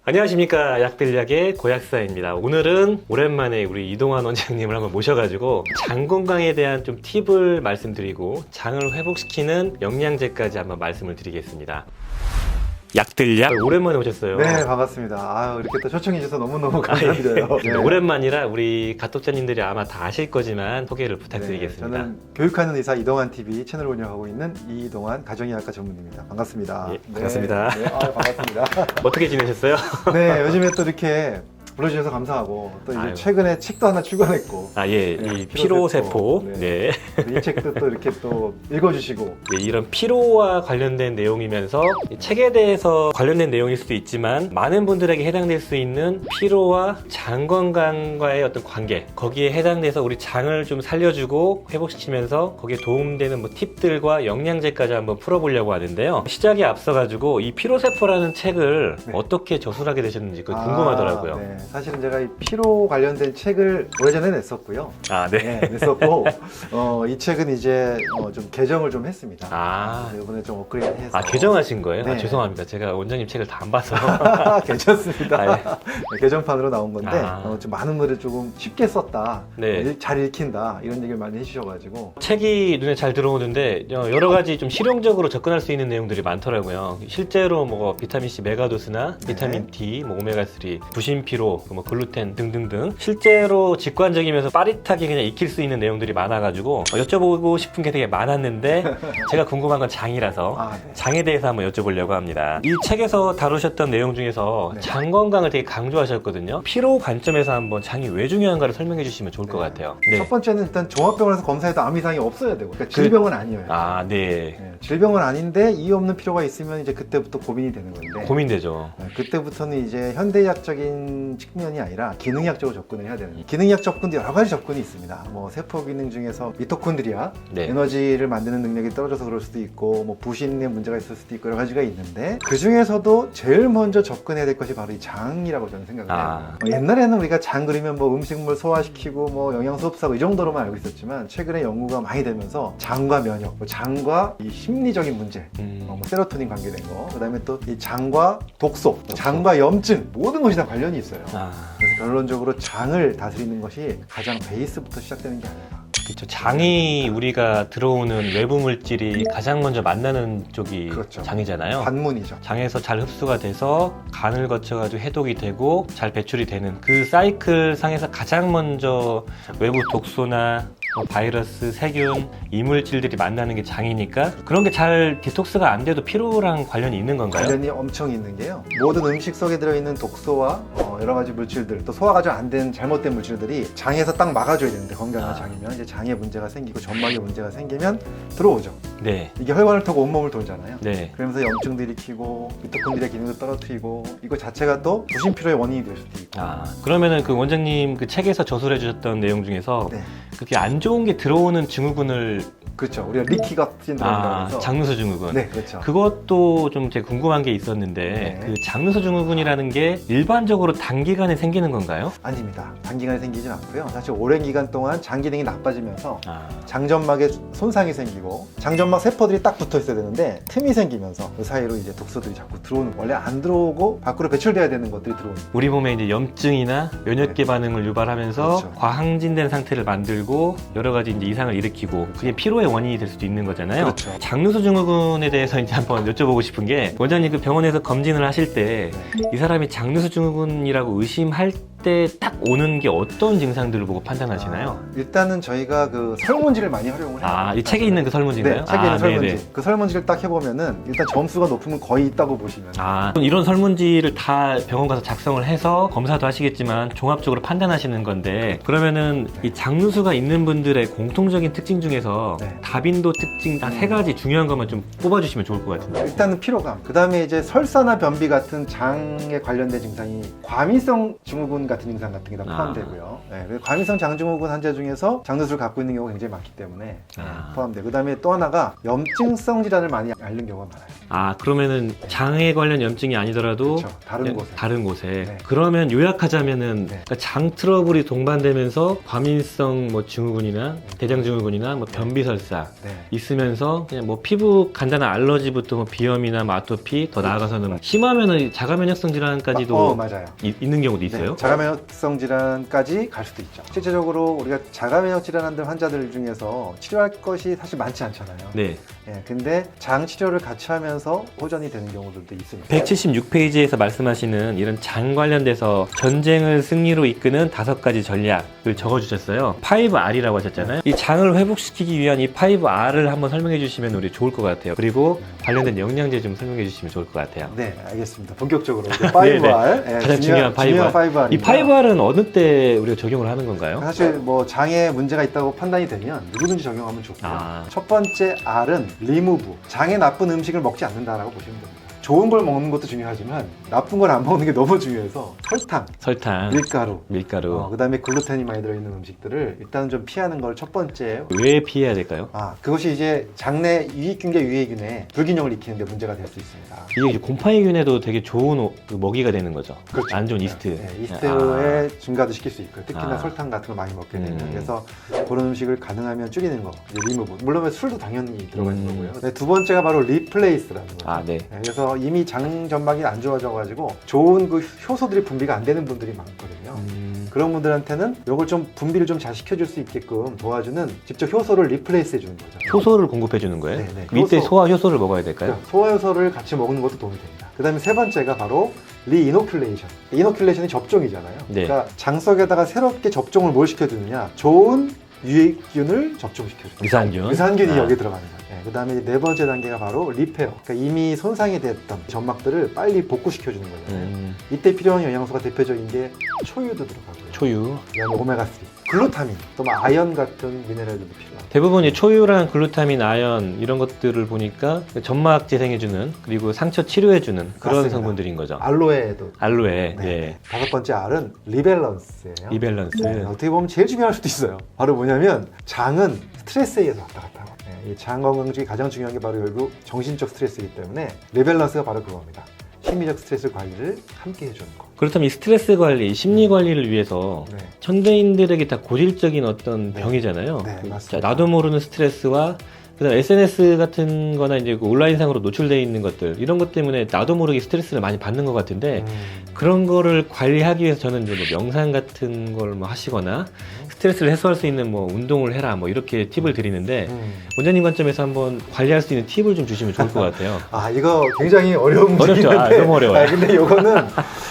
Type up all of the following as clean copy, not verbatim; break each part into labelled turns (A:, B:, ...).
A: 안녕하십니까. 약들약의 고약사입니다. 오늘은 오랜만에 우리 이동환 원장님을 한번 모셔가지고 장 건강에 대한 좀 팁을 말씀드리고 장을 회복시키는 영양제까지 한번 말씀을 드리겠습니다. 약들약 오랜만에 오셨어요.
B: 네, 반갑습니다. 아유, 이렇게 또 초청해 주셔서 너무너무 감사드려요.
A: 네. 오랜만이라 우리 가독자님들이 아마 다 아실 거지만 소개를 부탁드리겠습니다.
B: 네, 저는 교육하는 의사 이동환 TV 채널을 운영하고 있는 이동환 가정의학과 전문의입니다. 반갑습니다.
A: 예, 반갑습니다.
B: 네, 반갑습니다.
A: 어떻게 지내셨어요?
B: 네, 요즘에 또 이렇게 불러주셔서 감사하고 또 이제
A: 아유.
B: 최근에 책도 하나 출간했고
A: 예,
B: 네,
A: 이 피로세포.
B: 네. 이 책도 또 이렇게 또 읽어주시고
A: 예, 이런 피로와 관련된 내용이면서 이 책에 대해서 관련된 내용일 수도 있지만 많은 분들에게 해당될 수 있는 피로와 장 건강과의 어떤 관계, 거기에 해당돼서 우리 장을 좀 살려주고 회복시키면서 거기에 도움되는 뭐 팁들과 영양제까지 한번 풀어보려고 하는데요. 시작에 앞서가지고 이 피로세포라는 책을
B: 네.
A: 어떻게 저술하게 되셨는지 그거 궁금하더라고요.
B: 네. 사실은 제가 이 피로 관련된 책을 오래전에 냈었고요.
A: 네.
B: 냈었고 이 책은 이제 좀 개정을 좀 했습니다. 그래서 이번에 좀 업그레이드해서
A: 개정하신 거예요?
B: 네.
A: 죄송합니다. 제가 원장님 책을 다 안 봐서.
B: 괜찮습니다.
A: 예.
B: 네, 개정판으로 나온 건데 좀 많은 글을 조금 쉽게 썼다,
A: 네.
B: 잘 읽힌다 이런 얘기를 많이 해주셔가지고
A: 책이 눈에 잘 들어오는데 여러 가지 좀 실용적으로 접근할 수 있는 내용들이 많더라고요. 실제로 뭐 비타민C 메가도스나 비타민 D, 뭐 오메가3, 부신피로, 뭐 글루텐 등등등 실제로 직관적이면서 빠릿하게 그냥 익힐 수 있는 내용들이 많아가지고 여쭤보고 싶은 게 되게 많았는데 제가 궁금한 건 장이라서
B: 네.
A: 장에 대해서 한번 여쭤보려고 합니다. 이 책에서 다루셨던 내용 중에서
B: 네.
A: 장 건강을 되게 강조하셨거든요. 피로 관점에서 한번 장이 왜 중요한가를 설명해 주시면 좋을 것 같아요. 네.
B: 첫 번째는 일단 종합병원에서 검사해도 아무 이상이 없어야 되고, 그러니까 질병은 아니에요.
A: 네.
B: 네, 질병은 아닌데 이유 없는 피로가 있으면 이제 그때부터 고민이 되는 건데
A: 고민되죠.
B: 그때부터는 이제 현대의학적인 측면이 아니라 기능의학적으로 접근을 해야 되는 거예요. 기능의학 접근도 여러 가지 접근이 있습니다. 뭐 세포 기능 중에서 미토콘드리아,
A: 네.
B: 에너지를 만드는 능력이 떨어져서 그럴 수도 있고 뭐 부신에 문제가 있을 수도 있고 여러 가지가 있는데 그 중에서도 제일 먼저 접근해야 될 것이 바로 이 장이라고 저는 생각을 해요. 옛날에는 우리가 장 그리면 뭐 음식물 소화시키고 뭐 영양소 흡수하고 이 정도로만 알고 있었지만 최근에 연구가 많이 되면서 장과 면역, 뭐 장과 이 심리적인 문제, 뭐 세로토닌 관계된 거, 그다음에 또 이 장과 독소, 장과 염증 모든 것이 다 관련이 있어요. 그래서 결론적으로 장을 다스리는 것이 가장 베이스부터 시작되는 게 아닌가.
A: 그렇죠. 장이 우리가 들어오는 외부 물질이 가장 먼저 만나는 쪽이
B: 그렇죠.
A: 장이잖아요.
B: 관문이죠.
A: 장에서 잘 흡수가 돼서 간을 거쳐가지고 해독이 되고 잘 배출이 되는 그 사이클 상에서 가장 먼저 외부 독소나 바이러스, 세균, 이물질들이 만나는 게 장이니까 그런 게 잘 디톡스가 안 돼도 피로랑 관련이 있는 건가요?
B: 관련이 엄청 있는 게요. 모든 음식 속에 들어있는 독소와 여러 가지 물질들, 또 소화가 좀 안 된 잘못된 물질들이 장에서 딱 막아줘야 되는데 건강한 장이면 이제 장에 문제가 생기고 점막에 문제가 생기면 들어오죠.
A: 네.
B: 이게 혈관을 타고 온몸을 돌잖아요.
A: 네.
B: 그러면서 염증도 일으키고 미토콘드리아 기능도 떨어뜨리고 이거 자체가 또 부신피로의 원인이 될 수도 있고.
A: 그러면은 그 원장님 그 책에서 저술해 주셨던 내용 중에서
B: 네.
A: 그렇게 안 좋은 게 들어오는 증후군을
B: 그렇죠. 우리가 리키가 신드롬이라고 해서
A: 장누수 증후군.
B: 네, 그렇죠.
A: 그것도 좀 제가 궁금한 게 있었는데
B: 네.
A: 그 장누수 증후군이라는 게 일반적으로 단기간에 생기는 건가요?
B: 아닙니다. 단기간에 생기진 않고요. 사실 오랜 기간 동안 장 기능이 나빠지면서 장점막에 손상이 생기고 장점막 세포들이 딱 붙어 있어야 되는데 틈이 생기면서 그 사이로 이제 독소들이 자꾸 들어오는, 원래 안 들어오고 밖으로 배출돼야 되는 것들이 들어오는.
A: 우리 몸에 이제 염증이나 면역계 반응을 유발하면서
B: 그렇죠.
A: 과항진된 상태를 만들고 여러 가지 이제 이상을 일으키고 그게 피로의 원인이 될 수도 있는 거잖아요.
B: 그렇죠.
A: 장누수 증후군에 대해서 이제 한번 여쭤보고 싶은 게 원장님 그 병원에서 검진을 하실 때 이 사람이 장누수 증후군이라고 의심할 때 딱 오는 게 어떤 증상들을 보고 판단하시나요?
B: 일단은 저희가 그 설문지를 많이 활용을 해요.
A: 이 책에 있는 그 설문지인가요?
B: 네, 책에 있는 설문지.
A: 네네.
B: 그 설문지를 딱 해보면은 일단 점수가 높으면 거의 있다고 보시면.
A: 이런 설문지를 다 병원 가서 작성을 해서 검사도 하시겠지만 종합적으로 판단하시는 건데 그러면은 이 장누수가 있는 분들의 공통적인 특징 중에서 다빈도 특징 딱 세 가지 중요한 것만 좀 뽑아주시면 좋을 것 같은데.
B: 일단은 피로감, 그 다음에 이제 설사나 변비 같은 장에 관련된 증상이 과민성 증후군 같은 증상 같은 게 다 포함되고요. 네, 그리고 과민성 장증후군 환자 중에서 장누수를 갖고 있는 경우가 굉장히 많기 때문에 포함되고, 그다음에 또 하나가 염증성 질환을 많이 앓는 경우가 많아요.
A: 그러면은 장에 관련 염증이 아니더라도
B: 그렇죠. 다른 곳에.
A: 네. 그러면 요약하자면은 그러니까 장 트러블이 동반되면서 과민성 뭐 증후군이나 대장 증후군이나 뭐 변비설사 있으면서 그냥 뭐 피부 간단한 알러지부터 뭐 비염이나 뭐 아토피, 더 나아가서는 심하면은 자가 면역성 질환까지도
B: 맞아요.
A: 있는 경우도 있어요.
B: 네, 자가 면역성 질환까지 갈 수도 있죠. 실제적으로 우리가 자가 면역 질환들 환자들 중에서 치료할 것이 사실 많지 않잖아요.
A: 네.
B: 근데 장 치료를 같이 하면서 호전이 되는 경우들도 있습니다.
A: 176페이지에서 말씀하시는 이런 장 관련돼서 전쟁을 승리로 이끄는 5가지 전략을 적어주셨어요. 5R이라고 하셨잖아요. 이 장을 회복시키기 위한 이 5R을 한번 설명해 주시면 우리 좋을 것 같아요. 그리고 관련된 영양제 좀 설명해 주시면 좋을 것 같아요.
B: 네, 알겠습니다. 본격적으로 5R.
A: 가장 중요한 5R. 이 5R은 어느 때 우리가 적용을 하는 건가요?
B: 사실 뭐 장에 문제가 있다고 판단이 되면 누구든지 적용하면 좋고요. 첫 번째 R은 리무브. 장에 나쁜 음식을 먹지 않는다라고 보시면 됩니다. 좋은 걸 먹는 것도 중요하지만 나쁜 걸 안 먹는 게 너무 중요해서 설탕, 밀가루, 그다음에 글루텐이 많이 들어있는 음식들을 일단은 좀 피하는 걸 첫 번째.
A: 왜 피해야 될까요?
B: 그것이 이제 장내 유익균과 유해균의 불균형을 익히는 데 문제가 될 수 있습니다.
A: 이게 이제 곰팡이균에도 되게 좋은 먹이가 되는 거죠.
B: 그렇죠.
A: 안 좋은 이스트.
B: 네, 이스트의 증가도 시킬 수 있고요. 특히나 설탕 같은 걸 많이 먹게 되면. 그래서 그런 음식을 가능하면 줄이는 거, 리무브. 물론 술도 당연히 들어가는 거고요. 네, 두 번째가 바로 리플레이스라는 거죠.
A: 네.
B: 그래서 이미 장 전막이 안 좋아져가지고 좋은 그 효소들이 분비가 안 되는 분들이 많거든요. 그런 분들한테는 이걸 좀 분비를 좀 잘 시켜줄 수 있게끔 도와주는 직접 효소를 리플레이스 해주는 거죠.
A: 효소를 공급해 주는 거예요?
B: 네네.
A: 밑에 소화 효소를 먹어야 될까요?
B: 소화 효소를 같이 먹는 것도 도움이 됩니다. 그 다음에 세 번째가 바로 리이노큘레이션. 이노큘레이션이 접종이잖아요. 그러니까 장 속에다가 새롭게 접종을 뭘 시켜주느냐, 좋은 유익균을 접종시켜줘요. 유산균이 여기 들어가는 거예요. 그 다음에 네 번째 단계가 바로 리페어. 그러니까 이미 손상이 됐던 점막들을 빨리 복구시켜주는 거예요. 이때 필요한 영양소가 대표적인 게 초유도 들어가고요.
A: 초유.
B: 그다음에 오메가3, 글루타민, 또 뭐 아연 같은 미네랄들도 필요합니다.
A: 대부분 이 초유랑 글루타민, 아연 이런 것들을 보니까 점막 재생해주는, 그리고 상처 치료해주는 그런
B: 맞습니다.
A: 성분들인 거죠.
B: 알로에.
A: 예.
B: 다섯 번째 R은 리밸런스예요.
A: 리밸런스.
B: 어떻게 보면 제일 중요할 수도 있어요. 바로 뭐냐면 장은 스트레스에 의해서 왔다 갔다 하고, 이 장 건강 중에 가장 중요한 게 바로 결국 정신적 스트레스이기 때문에 리밸런스가 바로 그겁니다. 심리적 스트레스 관리를 함께 해주는 거.
A: 그렇다면 이 스트레스 관리, 심리 관리를 위해서 현대인들에게 다 고질적인 어떤 병이잖아요.
B: 맞습니다.
A: 나도 모르는 스트레스와 그다음 SNS 같은 거나 이제 그 온라인상으로 노출되어 있는 것들, 이런 것 때문에 나도 모르게 스트레스를 많이 받는 것 같은데, 그런 거를 관리하기 위해서 저는 이제 뭐 명상 같은 걸 뭐 하시거나 스트레스를 해소할 수 있는 뭐 운동을 해라 뭐 이렇게 팁을 드리는데, 원장님 관점에서 한번 관리할 수 있는 팁을 좀 주시면 좋을 것 같아요.
B: 이거 굉장히 어려운 문제인데.
A: 너무 어려워요.
B: 근데 이거는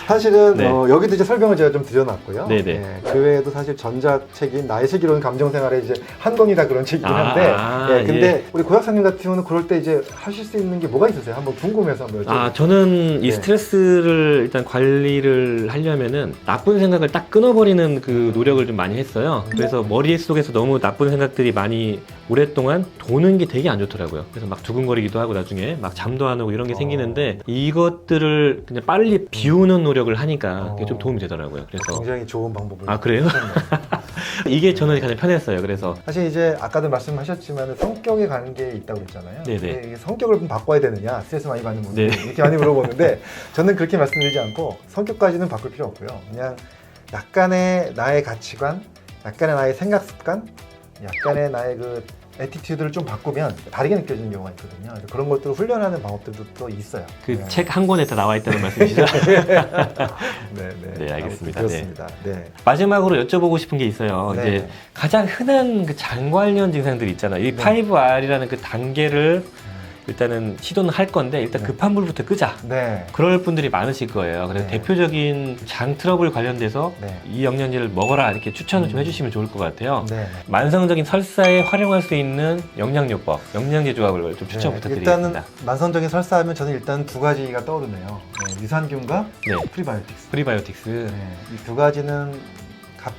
B: 사실은 여기도 이제 설명을 제가 좀 드려놨고요. 그 외에도 사실 전자책인 나의 슬기로운 감정생활에 이제 한 권이다 그런 책이긴 한데, 근데 우리 고약사님 같은 경우는 그럴 때 이제 하실 수 있는 게 뭐가 있으세요? 한번 궁금해서 한번 여쭤볼게요.
A: 저는 이 스트레스를 일단 관리를 하려면은 나쁜 생각을 딱 끊어버리는 그 노력을 좀 많이 했어요. 그래서 머릿속에서 너무 나쁜 생각들이 많이 오랫동안 도는 게 되게 안 좋더라고요. 그래서 막 두근거리기도 하고 나중에 막 잠도 안 오고 이런 게 생기는데, 이것들을 그냥 빨리 비우는 노력을 하니까 그게 좀 도움이 되더라고요. 그래서
B: 굉장히 좋은 방법을.
A: 그래요? 이게 저는 가장 편했어요. 그래서
B: 사실 이제 아까도 말씀하셨지만 성격에 가는 게 있다고 그랬잖아요.
A: 네네.
B: 근데 이게 성격을 좀 바꿔야 되느냐, 스트레스 많이 받는 분들 이렇게 많이 물어보는데, 저는 그렇게 말씀드리지 않고 성격까지는 바꿀 필요 없고요. 그냥 약간의 나의 가치관, 약간의 나의 생각 습관, 약간의 나의 그 애티튜드를 좀 바꾸면 다르게 느껴지는 경우가 있거든요. 그래서 그런 것들을 훈련하는 방법들도 또 있어요.
A: 그 책 한 권에 다 나와 있다는 말씀이시죠?
B: 네,
A: 알겠습니다.
B: 그렇습니다.
A: 마지막으로 여쭤보고 싶은 게 있어요. 이제 가장 흔한 그 장 관련 증상들이 있잖아요. 이 5R이라는 그 단계를 일단은 시도는 할 건데, 일단 급한 불부터 끄자. 그럴 분들이 많으실 거예요. 그래서 대표적인 장 트러블 관련돼서 이 영양제를 먹어라 이렇게 추천을 좀 해주시면 좋을 것 같아요. 만성적인 설사에 활용할 수 있는 영양요법, 영양제 조합을 좀 추천 부탁드리겠습니다.
B: 일단은 만성적인 설사하면 저는 일단 두 가지가 떠오르네요. 유산균과 프리바이오틱스.
A: 프리바이오틱스.
B: 이 두 가지는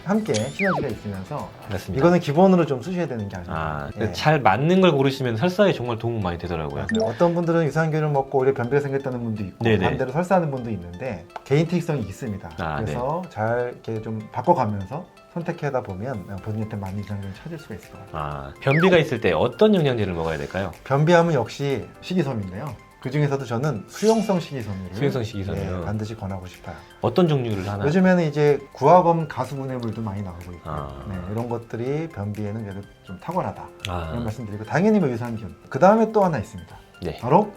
B: 함께 시너지가 있으면서
A: 맞습니다.
B: 이거는 기본으로 좀 쓰셔야 되는 게 아니에요.
A: 아,
B: 예.
A: 잘 맞는 걸 고르시면 설사에 정말 도움 많이 되더라고요.
B: 맞아요. 어떤 분들은 유산균을 먹고 오히려 변비가 생겼다는 분도 있고
A: 네네.
B: 반대로 설사하는 분도 있는데 개인 특성이 있습니다.
A: 아,
B: 그래서 잘 이렇게 좀 바꿔가면서 선택하다 보면 본인한테 맞는 유산균을 찾을 수가 있을 것 같아요.
A: 아, 변비가 있을 때 어떤 영양제를 먹어야 될까요?
B: 변비하면 역시 식이섬유인데요. 그 중에서도 저는 수용성 식이섬유를
A: 수용성 식이섬유.
B: 반드시 권하고 싶어요.
A: 어떤 종류를 하나?
B: 요즘에는 이제 구화검 가수분해 물도 많이 나오고 있고
A: 아.
B: 이런 것들이 변비에는 그래도 좀 탁월하다 이런
A: 아,
B: 말씀드리고 당연히 뭐 유산균 그 다음에 또 하나 있습니다.
A: 네.
B: 바로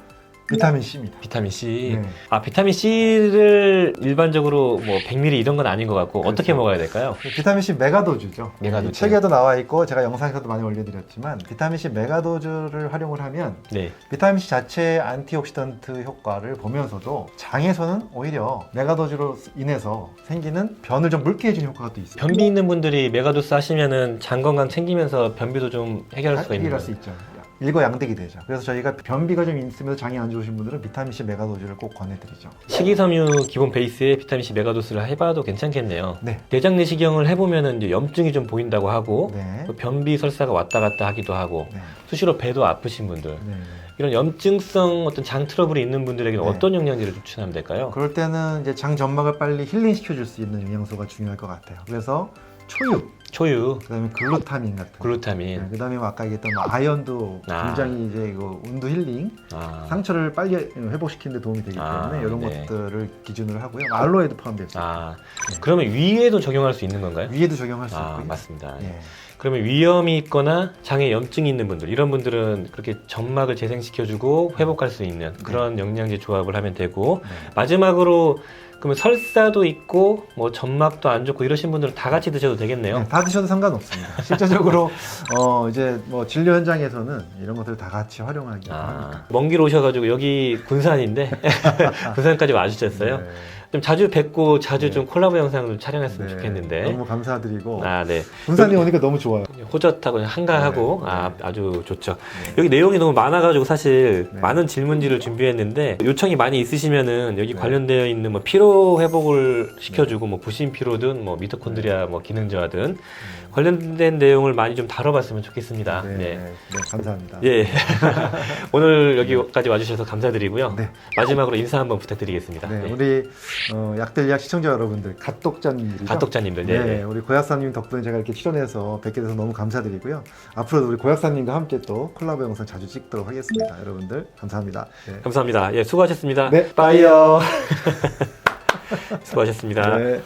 B: 비타민 C입니다.
A: 비타민 C.
B: 네.
A: 아, 비타민 C를 일반적으로 뭐 100ml 이런 건 아닌 것 같고
B: 그렇죠.
A: 어떻게 먹어야 될까요?
B: 비타민 C 메가도주죠.
A: 메가도주.
B: 이 책에도 나와 있고 제가 영상에서도 많이 올려드렸지만 비타민 C 메가도주를 활용을 하면
A: 네.
B: 비타민 C 자체의 안티옥시던트 효과를 보면서도 장에서는 오히려 메가도주로 인해서 생기는 변을 좀 묽게 해주는 효과가 또 있어요.
A: 변비 있는 분들이 메가도스 하시면은 장 건강 챙기면서 변비도 좀 해결할 수가 있는
B: 해결할
A: 거예요.
B: 수 있죠. 일거양득이 되죠. 그래서 저희가 변비가 좀 있으면서 장이 안 좋으신 분들은 비타민 C 메가도주를 꼭 권해드리죠.
A: 식이섬유 기본 베이스에 비타민 C 메가도스를 해봐도 괜찮겠네요.
B: 네.
A: 내장 내시경을 해보면은 이제 염증이 좀 보인다고 하고
B: 네.
A: 또 변비 설사가 왔다 갔다 하기도 하고
B: 네.
A: 수시로 배도 아프신 분들
B: 네.
A: 이런 염증성 어떤 장 트러블이 있는 분들에게는
B: 네.
A: 어떤 영양제를 추천하면 될까요?
B: 그럴 때는 이제 장 점막을 빨리 힐링시켜줄 수 있는 영양소가 중요할 것 같아요. 그래서 초유,
A: 초유,
B: 그다음에 글루타민 같은 거.
A: 글루타민.
B: 네, 그다음에 아까 얘기했던 뭐 아연도
A: 아.
B: 굉장히 이제 이거 운도 힐링,
A: 아,
B: 상처를 빨리 회복시키는 데 도움이 되기 때문에
A: 아,
B: 이런
A: 네.
B: 것들을 기준으로 하고요. 알로에도 포함되어 있어요.
A: 아,
B: 네.
A: 그러면 위에도 적용할 수 있는 건가요?
B: 위에도 적용할 수
A: 아,
B: 있고요.
A: 맞습니다.
B: 예.
A: 그러면 위염이 있거나 장에 염증이 있는 분들 이런 분들은 그렇게 점막을 재생시켜주고 회복할 수 있는 그런 영양제 조합을 하면 되고
B: 네.
A: 마지막으로 그러면 설사도 있고 뭐 점막도 안 좋고 이러신 분들은 다 같이 드셔도 되겠네요.
B: 네, 다 드셔도 상관없습니다. 실제적으로 이제 뭐 진료 현장에서는 이런 것들을 다 같이 활용하기 바랍니다.
A: 먼 길 오셔가지고 여기 군산인데 군산까지 와주셨어요.
B: 네.
A: 좀 자주 뵙고 자주
B: 네.
A: 좀 콜라보 영상을 촬영했으면
B: 네,
A: 좋겠는데.
B: 너무 감사드리고
A: 아, 네.
B: 군산에 오니까 너무 좋아요.
A: 호젓하고 한가하고
B: 네.
A: 아주 좋죠.
B: 네.
A: 여기 내용이 너무 많아가지고 사실
B: 네.
A: 많은 질문지를 준비했는데 요청이 많이 있으시면은 여기
B: 네.
A: 관련되어 있는 뭐 피로 회복을 시켜주고 뭐 부신 피로든 뭐 미토콘드리아 뭐 기능 저하든 관련된 내용을 많이 좀 다뤄봤으면 좋겠습니다.
B: 네,
A: 네.
B: 네, 감사합니다.
A: 예. 오늘 여기까지 와주셔서 감사드리고요.
B: 네.
A: 마지막으로 인사 한번 부탁드리겠습니다.
B: 네,
A: 네.
B: 우리 약들약 시청자 여러분들, 갓독자님들이죠.
A: 갓독자님들,
B: 네,
A: 네.
B: 우리 고약사님 덕분에 제가 이렇게 출연해서 뵙게 돼서 너무 감사드리고요. 앞으로도 우리 고약사님과 함께 또 콜라보 영상 자주 찍도록 하겠습니다. 여러분들 감사합니다. 네.
A: 감사합니다. 예, 수고하셨습니다.
B: 네, 빠이요.
A: 수고하셨습니다.
B: 네.